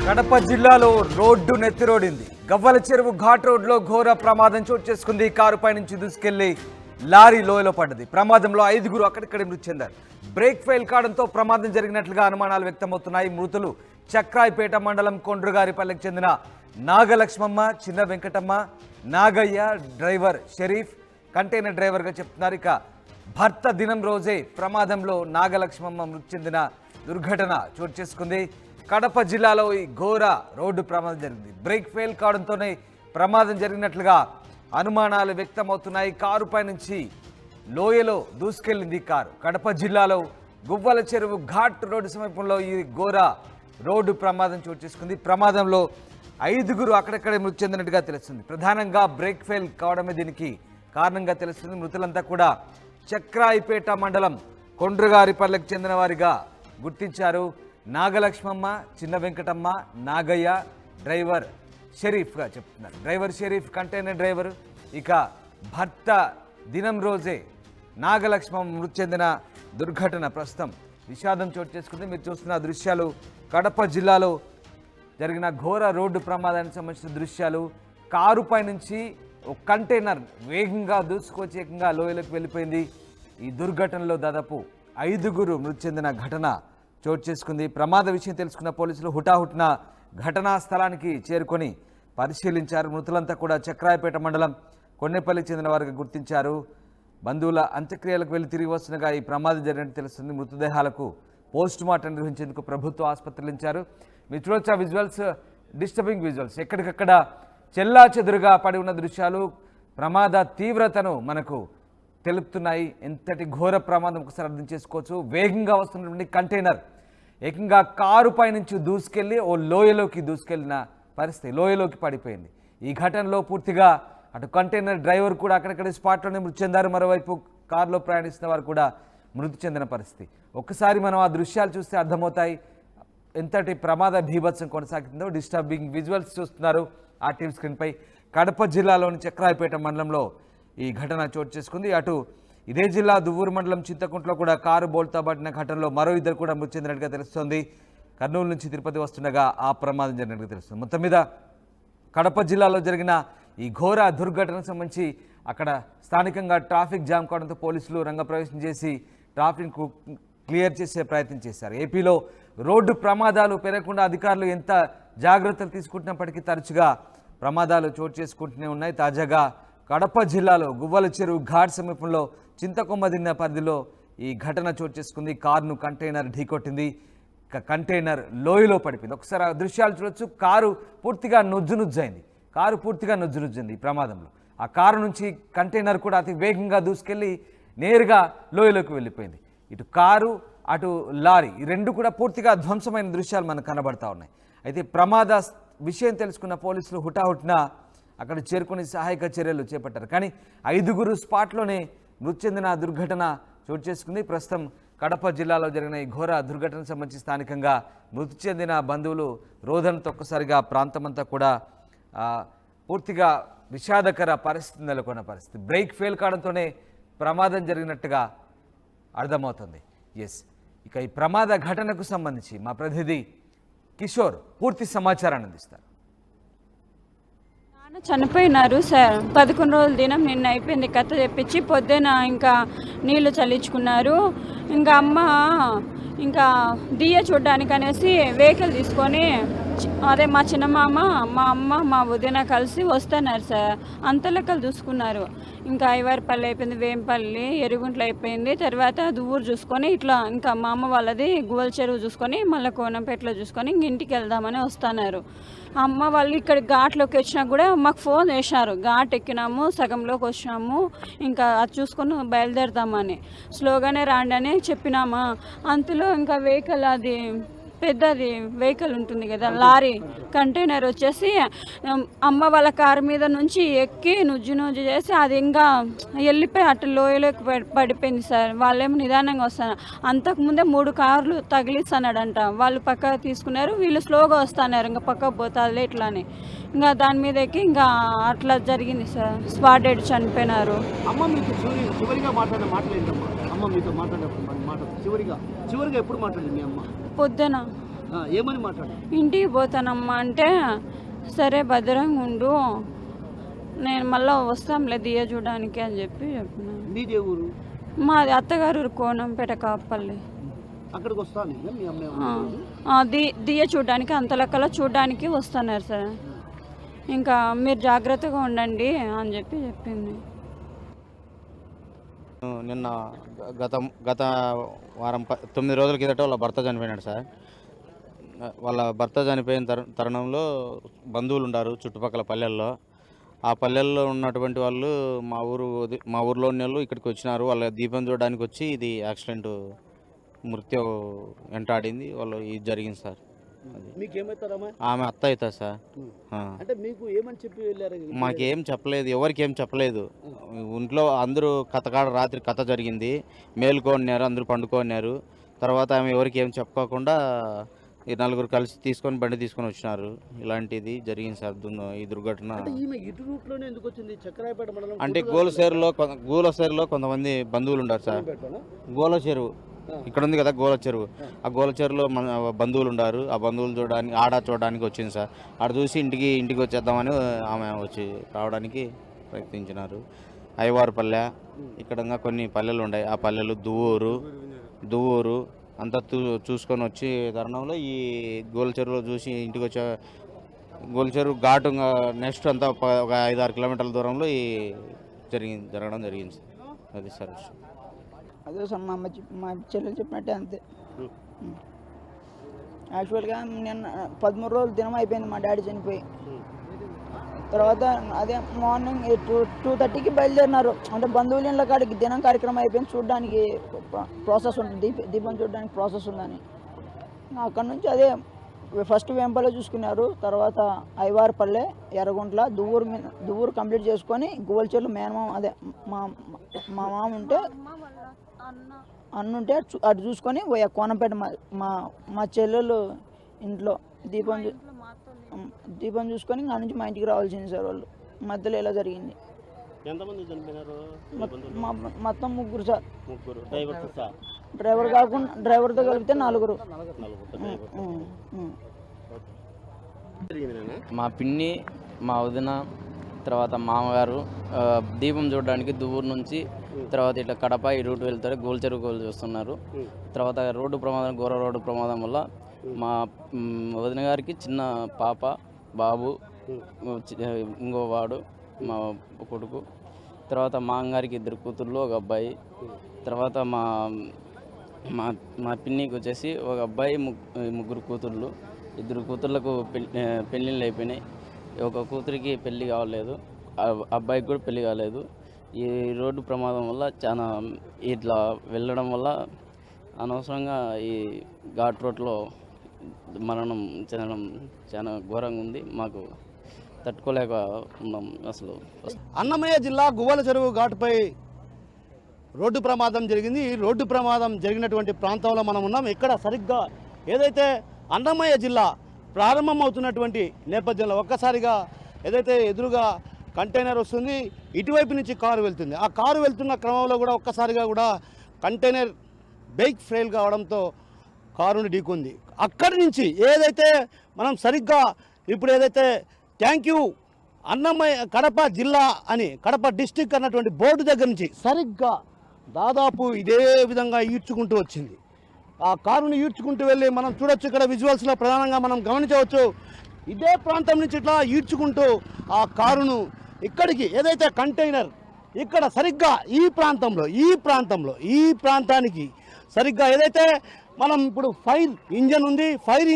కడప జిల్లాలో రోడ్డు నెత్తిరోడింది. గవ్వల చెరువు ఘాట్ రోడ్లో ఘోర ప్రమాదం చోటు చేసుకుంది. కారుపై నుంచి దూసుకెళ్లి లారీ లోయలో పడ్డది. ప్రమాదంలో 5గురు అక్కడిక్కడే మృతి చెందారు. బ్రేక్ ఫెయిల్ కావడంతో ప్రమాదం జరిగినట్లుగా అనుమానాలు వ్యక్తమవుతున్నాయి. మృతులు చక్రాయిపేట మండలం కొండ్రుగారిపల్లెకి చెందిన నాగలక్ష్మమ్మ, చిన్న వెంకటమ్మ, నాగయ్య, డ్రైవర్ షరీఫ్, కంటైనర్ డ్రైవర్గా చెప్తున్నారు. ఇక భర్త దినం రోజే ప్రమాదంలో నాగలక్ష్మమ్మ మృతి చెందిన దుర్ఘటన చోటు చేసుకుంది. కడప జిల్లాలో ఈ ఘోర రోడ్డు ప్రమాదం జరిగింది. బ్రేక్ ఫెయిల్ కావడంతోనే ప్రమాదం జరిగినట్లుగా అనుమానాలు వ్యక్తమవుతున్నాయి. కారుపై నుంచి లోయలో దూసుకెళ్లింది కారు. కడప జిల్లాలో గువ్వల చెరువు ఘాట్ రోడ్డు సమీపంలో ఈ ఘోర రోడ్డు ప్రమాదం చోటు చేసుకుంది. ప్రమాదంలో 5గురు అక్కడక్కడే మృతి చెందినట్టుగా తెలుస్తుంది. ప్రధానంగా బ్రేక్ ఫెయిల్ కావడమే దీనికి కారణంగా తెలుస్తుంది. మృతులంతా కూడా చక్రాయిపేట మండలం కొండ్రుగారిపల్లెకి చెందిన వారిగా గుర్తించారు. నాగలక్ష్మమ్మ, చిన్న వెంకటమ్మ, నాగయ్య, డ్రైవర్ షరీఫ్గా చెప్తున్నారు. Driver Sharif container driver. ఇక భర్త దినం రోజే నాగలక్ష్మమ్మ మృతి చెందిన దుర్ఘటన ప్రస్తుతం విషాదం చోటు చేసుకుంది. మీరు చూస్తున్న దృశ్యాలు కడప జిల్లాలో జరిగిన ఘోర రోడ్డు ప్రమాదానికి సంబంధించిన దృశ్యాలు. కారుపై నుంచి ఒక కంటైనర్ వేగంగా దూసుకొచ్చి ఏకంగా లోయలోకి వెళ్ళిపోయింది. ఈ దుర్ఘటనలో దాదాపు 5గురు మృతి చెందిన ఘటన చోటు చేసుకుంది. ప్రమాద విషయం తెలుసుకున్న పోలీసులు హుటాహుటిన ఘటనా స్థలానికి చేరుకొని పరిశీలించారు. మృతులంతా కూడా చక్రాయపేట మండలం కొండేపల్లికి చెందిన వారికి గుర్తించారు. బంధువుల అంత్యక్రియలకు వెళ్ళి తిరిగి వస్తుండగా ఈ ప్రమాదం జరిగినట్టు తెలుస్తుంది. మృతదేహాలకు పోస్ట్ మార్టం నిర్వహించేందుకు ప్రభుత్వ ఆసుపత్రులు ఇచ్చారు. మీరు చూడొచ్చు ఆ విజువల్స్, డిస్టర్బింగ్ విజువల్స్. ఎక్కడికక్కడ చెల్లా చెదురుగా పడి ఉన్న దృశ్యాలు ప్రమాద తీవ్రతను మనకు తెలుపుతున్నాయి. ఎంతటి ఘోర ప్రమాదం ఒకసారి అర్థం చేసుకోవచ్చు. వేగంగా వస్తున్నటువంటి కంటైనర్ ఏకంగా కారుపై నుంచి దూసుకెళ్ళి ఓ లోయలోకి దూసుకెళ్లిన పరిస్థితి, లోయలోకి పడిపోయింది. ఈ ఘటనలో పూర్తిగా అటు కంటైనర్ డ్రైవర్ కూడా అక్కడక్కడ స్పాట్లోనే మృతి చెందారు. మరోవైపు కారులో ప్రయాణిస్తున్న వారు కూడా మృతి చెందిన పరిస్థితి. ఒక్కసారి మనం ఆ దృశ్యాలు చూస్తే అర్థమవుతాయి ఎంతటి ప్రమాద భీభత్సం కొనసాగుతుందో. డిస్టర్బింగ్ విజువల్స్ చూస్తున్నారు ఆర్టీవీ స్క్రీన్పై. కడప జిల్లాలోని చక్రాయపేట మండలంలో ఈ ఘటన చోటు చేసుకుంది. అటు ఇదే జిల్లా దువ్వూరు మండలం చింతకుంటలో కూడా కారు బోల్తా పడిన ఘటనలో మరో 2 కూడా మృతి చెందినట్టుగా తెలుస్తోంది. కర్నూలు నుంచి తిరుపతి వస్తుండగా ఆ ప్రమాదం జరిగినట్టుగా తెలుస్తుంది. మొత్తం మీద కడప జిల్లాలో జరిగిన ఈ ఘోర దుర్ఘటనకు సంబంధించి అక్కడ స్థానికంగా ట్రాఫిక్ జామ్ కావడంతో పోలీసులు రంగప్రవేశం చేసి ట్రాఫిక్ క్లియర్ చేసే ప్రయత్నం చేశారు. ఏపీలో రోడ్డు ప్రమాదాలు పెరగకుండా అధికారులు ఎంత జాగ్రత్తలు తీసుకుంటున్నప్పటికీ తరచుగా ప్రమాదాలు చోటు చేసుకుంటూనే ఉన్నాయి. తాజాగా కడప జిల్లాలో గువ్వల చెరువు ఘాట్ సమీపంలో చింతకొమ్మదిన్న పరిధిలో ఈ ఘటన చోటు చేసుకుంది. కారును కంటైనర్ ఢీకొట్టింది. కంటైనర్ లోయలో పడిపోయింది. ఒకసారి ఆ దృశ్యాలు చూడొచ్చు. కారు పూర్తిగా నుజ్జునుజ్జైంది. ఈ ప్రమాదంలో ఆ కారు నుంచి కంటైనర్ కూడా అతి వేగంగా దూసుకెళ్ళి నేరుగా లోయలోకి వెళ్ళిపోయింది. ఇటు కారు అటు లారీ ఈ 2 కూడా పూర్తిగా ధ్వంసమైన దృశ్యాలు మనకు కనబడతా ఉన్నాయి. అయితే ప్రమాద విషయం తెలుసుకున్న పోలీసులు హుటాహుటిన అక్కడ చేరుకుని సహాయక చర్యలు చేపట్టారు. కానీ 5గురు స్పాట్లోనే మృతి చెందిన దుర్ఘటన చోటు చేసుకుంది. ప్రస్తుతం కడప జిల్లాలో జరిగిన ఈ ఘోర దుర్ఘటనకు సంబంధించి స్థానికంగా మృతి చెందిన బంధువులు రోదనతో ఒక్కసారిగా ప్రాంతమంతా కూడా పూర్తిగా విషాదకర పరిస్థితి నెలకొన్న పరిస్థితి. బ్రేక్ ఫెయిల్ కావడంతోనే ప్రమాదం జరిగినట్టుగా అర్థమవుతుంది. ఇక ఈ ప్రమాద ఘటనకు సంబంధించి మా ప్రతినిధి కిషోర్ పూర్తి సమాచారాన్ని అందిస్తారు. నాన్న చనిపోయినారు సార్. 11 రోజుల దినం నిన్న అయిపోయింది. కథ చెప్పించి పొద్దున ఇంకా నీళ్లు చల్లించుకున్నారు. ఇంకా అమ్మ ఇంకా దియ్య చూడడానికి అనేసి వెహికల్ తీసుకొని అదే మా చిన్నమామ, మా అమ్మ, మా వదిన కలిసి వస్తున్నారు సార్. అంత లెక్కలు చూసుకున్నారు. ఇంకా ఐవారిపల్లి అయిపోయింది, వేంపల్లి, ఎరుగుంట్లు అయిపోయింది. తర్వాత దువ్వూరు చూసుకొని ఇట్లా ఇంకా మా అమ్మ వాళ్ళది గువ్వల చెరువు చూసుకొని మళ్ళీ కోనంపేటలో చూసుకొని ఇంక ఇంటికి వెళ్దామని వస్తున్నారు. అమ్మ వాళ్ళు ఇక్కడ ఘాట్లోకి వచ్చినా కూడా మాకు ఫోన్ చేశారు. ఘాట్ ఎక్కినాము, సగంలోకి వచ్చినాము, ఇంకా అది చూసుకొని బయలుదేరుతామని. స్లోగానే రాండి అని చెప్పినామా. అంతలో ఇంకా వెహికల్ అది పెద్దది వెహికల్ ఉంటుంది కదా, లారీ కంటైనర్ వచ్చేసి అమ్మ వాళ్ళ కారు మీద నుంచి ఎక్కి నుజ్జు చేసి అది ఇంకా వెళ్ళిపోయి అటు లోయలోకి పడిపోయింది సార్. వాళ్ళేమో నిదానంగా వస్తున్నారు. అంతకుముందే 3 కార్లు తగిలిస్తున్నాడంట. వాళ్ళు పక్క తీసుకున్నారు, వీళ్ళు స్లోగా వస్తున్నారు. ఇంకా పక్క పోతాదులే ఇట్లా అని ఇంకా దాని మీద ఎక్కి ఇంకా అట్లా జరిగింది సార్. స్పాట్ డెడ్ చనిపోయినారు. అమ్మ మీకు చివరిగా మాట్లాడిన మాటలు ఏంటమ్మా? అమ్మ మీతో మాట్లాడినప్పుడు చివరిగా ఎప్పుడు మాట్లాడింది మీ అమ్మ? పొద్దున ఏమని మాట్లాడు? ఇంటికి పోతానమ్మా అంటే సరే భద్రంగా ఉండు, నేను మళ్ళీ వస్తాంలే దియ చూడడానికి అని చెప్పిన. మీదే ఊరు? మాది అత్తగారు కోనంపేట కాపల్లి. అక్కడికి వస్తాను మీ అమ్మ దియ చూడడానికి అంత లెక్కలో చూడడానికి వస్తున్నారు సార్. ఇంకా మీరు జాగ్రత్తగా ఉండండి అని చెప్పింది. నిన్న గత వారం 9 రోజుల కిందట వాళ్ళ భర్త చనిపోయినాడు సార్. వాళ్ళ భర్త చనిపోయిన తరుణంలో బంధువులు ఉన్నారు చుట్టుపక్కల పల్లెల్లో. ఆ పల్లెల్లో ఉన్నటువంటి వాళ్ళు మా ఊర్లో ఉన్న వాళ్ళు ఇక్కడికి వచ్చినారు. వాళ్ళ దీపం చూడడానికి వచ్చి ఇది యాక్సిడెంట్ మృత్యు వెంటాడింది. వాళ్ళు ఇది జరిగింది సార్. ఆమె అత్త అవుతుంది సార్. అంటే మీకు ఏమని చెప్పి వెళ్ళారు? మాకేం చెప్పలేదు, ఎవరికి ఏం చెప్పలేదు. ఇంట్లో అందరూ రాత్రి కథ జరిగింది, మేలుకోన్నారు, అందరూ పండుకోన్నారు. తర్వాత ఆమె ఎవరికి ఏం చెప్పుకోకుండా ఈ నలుగురు కలిసి బండి తీసుకొని వచ్చినారు. ఇలాంటిది జరిగింది సార్ ఈ దుర్ఘటన. అంటే గోలసేరులో కొంతమంది బంధువులు ఉన్నారు సార్. గోల చెరువు ఇక్కడ ఉంది కదా, గోల చెరువు. ఆ గోల చెరువులో మన బంధువులు ఉన్నారు. ఆ బంధువులు చూడడానికి వచ్చింది సార్. ఆడ చూసి ఇంటికి వచ్చేద్దామని ఆమె రావడానికి ప్రయత్నించినారు. అయ్యవారిపల్లె ఇక్కడ కొన్ని పల్లెలు ఉన్నాయి. ఆ పల్లెలు దువ్వూరు అంతా చూసుకొని వచ్చి తరుణంలో ఈ గోల చెరువులో చూసి ఇంటికి వచ్చే గోల చెరువు ఘాటు నెక్స్ట్ అంతా ఒక 5-6 కిలోమీటర్ల దూరంలో ఈ జరగడం జరిగింది సార్. అది సార్ అదే సార్ మా చెల్లెలు చెప్పినట్టే అంతే. యాక్చువల్గా నిన్న 13 రోజులు దినం అయిపోయింది మా డాడీ చనిపోయి. తర్వాత అదే మార్నింగ్ 2:30కి బయలుదేరినారు. అంటే బంధువుల ఇళ్ళ కాడికి దినం కార్యక్రమం అయిపోయింది, చూడడానికి ప్రాసెస్ ఉంటుంది, దీపం చూడడానికి ప్రాసెస్ ఉందని. అక్కడ నుంచి అదే ఫస్ట్ వేంపల్లి చూసుకున్నారు. తర్వాత అయ్యవారిపల్లె, ఎర్రగుంట్ల, దువ్వూరు కంప్లీట్ చేసుకొని గోల్చెర్లు మేనమామ అదే మా మామ ఉంటే అన్నుంటే అటు చూసుకొని కోనంపేట మా చెల్లెలు ఇంట్లో దీపం చూసుకొని ఆ నుంచి మా ఇంటికి రావాల్సింది సార్. వాళ్ళు మధ్యలో ఇలా జరిగింది. మొత్తం 3 సార్. డ్రైవర్ కాకుండా డ్రైవర్తో కలిపితే 4. మా పిన్ని, మా వదిన, తర్వాత మామగారు దీపం చూడడానికి దువ్వూరు నుంచి తర్వాత ఇట్లా కడప ఈ రూట్ వెళ్తారు. గోల్చెరువు చూస్తున్నారు. తర్వాత ఘోర రోడ్డు ప్రమాదం వల్ల మా వదిన గారికి చిన్న పాప, బాబు, ఇంకో వాడు మా కొడుకు, తర్వాత మా అమ్మగారికి 2 కూతుర్లు, ఒక అబ్బాయి. తర్వాత మా మా పిన్నికి వచ్చేసి ఒక అబ్బాయి, 3 కూతుర్లు. 2 కూతుర్లకు పెళ్ళిళ్ళు అయిపోయినాయి. ఒక కూతురికి పెళ్ళి కావలేదు, అబ్బాయికి కూడా పెళ్ళి కాలేదు. ఈ రోడ్డు ప్రమాదం వల్ల చాలా ఇట్లా వెళ్ళడం వల్ల అనవసరంగా ఈ ఘాట్ రోడ్లో మరణం చెందడం చాలా ఘోరంగా ఉంది. మాకు తట్టుకోలేక ఉన్నాం. అసలు అన్నమయ్య జిల్లా గువ్వల చెరువు ఘాటుపై రోడ్డు ప్రమాదం జరిగింది. ఈ రోడ్డు ప్రమాదం జరిగినటువంటి ప్రాంతంలో మనం ఉన్నాం. ఇక్కడ సరిగ్గా ఏదైతే అన్నమయ్య జిల్లా ప్రారంభమవుతున్నటువంటి నేపథ్యంలో ఒక్కసారిగా ఏదైతే ఎదురుగా కంటైనర్ వస్తుంది, ఇటువైపు నుంచి కారు వెళ్తుంది. ఆ కారు వెళ్తున్న క్రమంలో కూడా ఒక్కసారిగా కూడా కంటైనర్ బ్రేక్ ఫెయిల్ కావడంతో కారుని ఢీకొంది. అక్కడి నుంచి ఏదైతే మనం సరిగ్గా ఇప్పుడు ఏదైతే థ్యాంక్ యూ అన్నమయ్య కడప జిల్లా అని కడప డిస్టిక్ అన్నటువంటి బోర్డు దగ్గర నుంచి సరిగ్గా దాదాపు ఇదే విధంగా ఈడ్చుకుంటూ వచ్చింది. ఆ కారుని ఈడ్చుకుంటూ వెళ్ళి మనం చూడొచ్చు. ఇక్కడ విజువల్స్లో ప్రధానంగా మనం గమనించవచ్చు. ఇదే ప్రాంతం నుంచి ఇట్లా ఈడ్చుకుంటూ ఆ కారును ఇక్కడికి ఏదైతే కంటైనర్ ఇక్కడ సరిగ్గా ఈ ప్రాంతానికి సరిగ్గా ఏదైతే మనం ఇప్పుడు ఫైర్ ఇంజన్ ఉంది, ఫైర్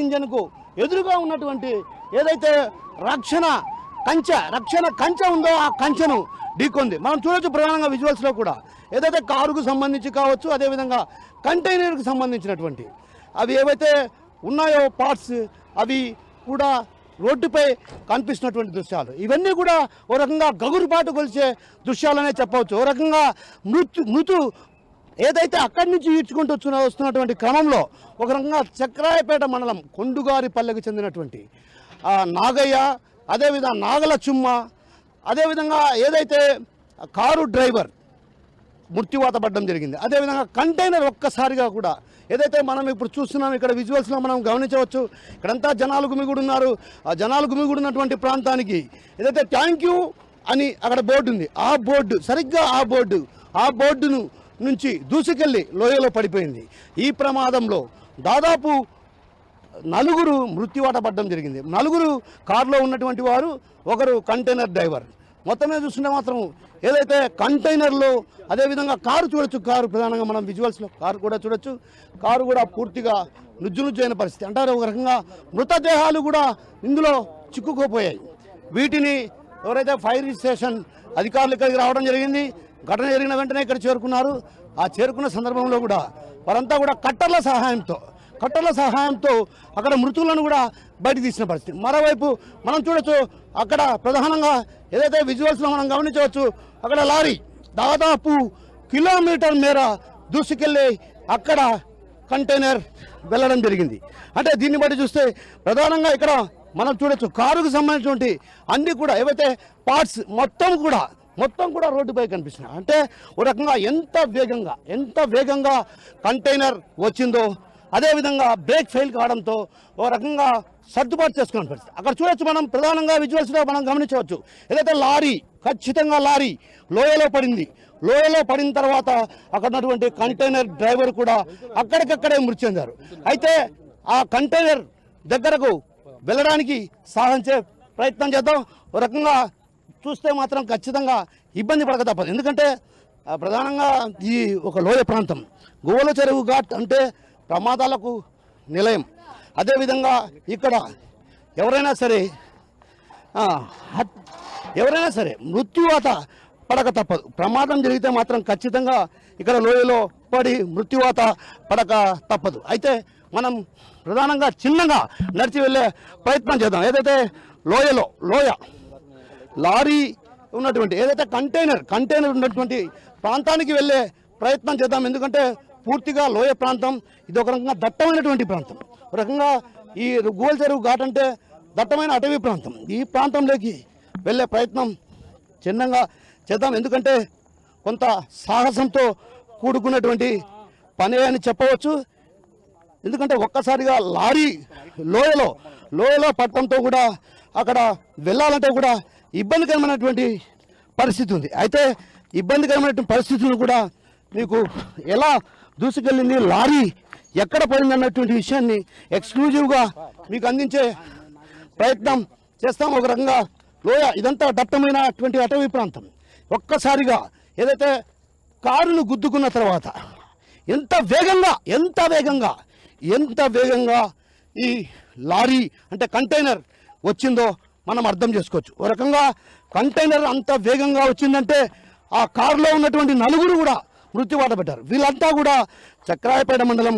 ఇంజన్కు ఎదురుగా ఉన్నటువంటి ఏదైతే రక్షణ కంచె ఉందో ఆ కంచెను ఢీకొంది. మనం చూడొచ్చు ప్రధానంగా విజువల్స్లో కూడా ఏదైతే కారుకు సంబంధించి కావచ్చు, అదేవిధంగా కంటైనర్కు సంబంధించినటువంటి అవి ఏవైతే ఉన్నాయో పార్ట్స్ అవి కూడా రోడ్డుపై కనిపిస్తున్నటువంటి దృశ్యాలు. ఇవన్నీ కూడా ఓ రకంగా గగురుపాటు కొలిచే దృశ్యాలనే చెప్పవచ్చు. ఓ రకంగా మృతు ఏదైతే అక్కడి నుంచి ఈడ్చుకుంటూ వస్తున్నటువంటి క్రమంలో ఒక రకంగా చక్రాయపేట మండలం కొండుగారిపల్లెకు చెందినటువంటి నాగయ్య, అదేవిధంగా నాగలచుమ్మ, అదేవిధంగా ఏదైతే కారు డ్రైవర్ మృత్యువాత పడడం జరిగింది. అదేవిధంగా కంటైనర్ ఒక్కసారిగా కూడా ఏదైతే మనం ఇప్పుడు చూస్తున్నాం ఇక్కడ విజువల్స్లో మనం గమనించవచ్చు. ఇక్కడంతా జనాలు గుమిగూడి ఉన్నారు. ఆ జనాలు గుమిగూడి ఉన్నటువంటి ప్రాంతానికి ఏదైతే థ్యాంక్ యూ అని అక్కడ బోర్డు ఉంది, ఆ బోర్డు సరిగ్గా ఆ బోర్డును నుంచి దూసుకెళ్ళి లోయలో పడిపోయింది. ఈ ప్రమాదంలో దాదాపు 4 మృత్యువాత పడడం జరిగింది. 4 కారులో ఉన్నటువంటి వారు, ఒకరు కంటైనర్ డ్రైవర్. మొత్తమే చూస్తుంటే మాత్రం ఏదైతే కంటైనర్లో, అదేవిధంగా కారు చూడొచ్చు, కారు ప్రధానంగా మనం విజువల్స్లో కారు కూడా చూడొచ్చు. కారు కూడా పూర్తిగా నుజ్జునుజ్జైన పరిస్థితి, అంటారు ఒక రకంగా మృతదేహాలు కూడా ఇందులో చిక్కుకోపోయాయి. వీటిని ఎవరైతే ఫైర్ స్టేషన్ అధికారులు ఇక్కడికి రావడం జరిగింది. ఘటన జరిగిన వెంటనే ఇక్కడ చేరుకున్నారు. ఆ చేరుకున్న సందర్భంలో కూడా వారంతా కూడా కట్టర్ల సహాయంతో అక్కడ మృతులను కూడా బయట తీసిన పరిస్థితి. మరోవైపు మనం చూడొచ్చు, అక్కడ ప్రధానంగా ఏదైతే విజువల్స్లో మనం గమనించవచ్చు, అక్కడ లారీ దాదాపు కిలోమీటర్ మేర దూసుకెళ్ళి అక్కడ కంటైనర్ వెళ్ళడం జరిగింది. అంటే దీన్ని బట్టి చూస్తే ప్రధానంగా ఇక్కడ మనం చూడొచ్చు, కారుకు సంబంధించినటువంటి అన్ని కూడా ఏవైతే పార్ట్స్ మొత్తం కూడా రోడ్డుపై కనిపిస్తున్నాయి. అంటే ఒక రకంగా ఎంత వేగంగా కంటైనర్ వచ్చిందో, అదేవిధంగా బ్రేక్ ఫెయిల్ కావడంతో ఓ రకంగా సర్దుబాటు చేసుకున్న పరిస్థితి అక్కడ చూడొచ్చు. మనం ప్రధానంగా విజువల్స్లో మనం గమనించవచ్చు, ఏదైతే ఖచ్చితంగా లారీ లోయలో పడిన తర్వాత అక్కడ ఉన్నటువంటి కంటైనర్ డ్రైవర్ కూడా అక్కడికక్కడే మృతి చెందారు. అయితే ఆ కంటైనర్ దగ్గరకు వెళ్ళడానికి సాధించే ప్రయత్నం చేద్దాం. ఒక రకంగా చూస్తే మాత్రం ఖచ్చితంగా ఇబ్బంది పడక తప్పదు. ఎందుకంటే ప్రధానంగా ఈ ఒక లోయ ప్రాంతం, గువ్వల చెరువు ఘాట్ అంటే ప్రమాదాలకు నిలయం. అదేవిధంగా ఇక్కడ ఎవరైనా సరే మృత్యువాత పడక తప్పదు. ప్రమాదం జరిగితే మాత్రం ఖచ్చితంగా ఇక్కడ లోయలో పడి మృత్యువాత పడక తప్పదు. అయితే మనం ప్రధానంగా చిన్నగా నడిచి వెళ్ళే ప్రయత్నం చేద్దాం. ఏదైతే లోయ లారీ ఉన్నటువంటి ఏదైతే కంటైనర్ ఉన్నటువంటి ప్రాంతానికి వెళ్ళే ప్రయత్నం చేద్దాం. ఎందుకంటే పూర్తిగా లోయ ప్రాంతం, ఇది ఒక రకంగా దట్టమైనటువంటి ప్రాంతం. ఒక రకంగా ఈ గువ్వల చెరువు ఘాట్ అంటే దట్టమైన అటవీ ప్రాంతం. ఈ ప్రాంతంలోకి వెళ్ళే ప్రయత్నం చిన్నగా చేద్దాం. ఎందుకంటే కొంత సాహసంతో కూడుకున్నటువంటి పని అని చెప్పవచ్చు. ఎందుకంటే ఒక్కసారిగా లారీ లోయలో పట్టడంతో కూడా అక్కడ వెళ్ళాలంటే కూడా ఇబ్బందికరమైనటువంటి పరిస్థితి ఉంది. అయితే ఇబ్బందికరమైనటువంటి పరిస్థితులను కూడా మీకు ఎలా దూసుకెళ్ళింది, లారీ ఎక్కడ పడింది అన్నటువంటి విషయాన్ని ఎక్స్క్లూజివ్గా మీకు అందించే ప్రయత్నం చేస్తాం. ఒక రకంగా లోయ ఇదంతా దట్టమైనటువంటి అటవీ ప్రాంతం. ఒక్కసారిగా ఏదైతే కారును గుద్దుకున్న తర్వాత ఎంత వేగంగా ఈ లారీ అంటే కంటైనర్ వచ్చిందో మనం అర్థం చేసుకోవచ్చు. ఒక రకంగా కంటైనర్ అంత వేగంగా వచ్చిందంటే ఆ కారులో ఉన్నటువంటి 4 కూడా మృత్యువాత పెట్టారు. వీళ్ళంతా కూడా చక్రాయపేట మండలం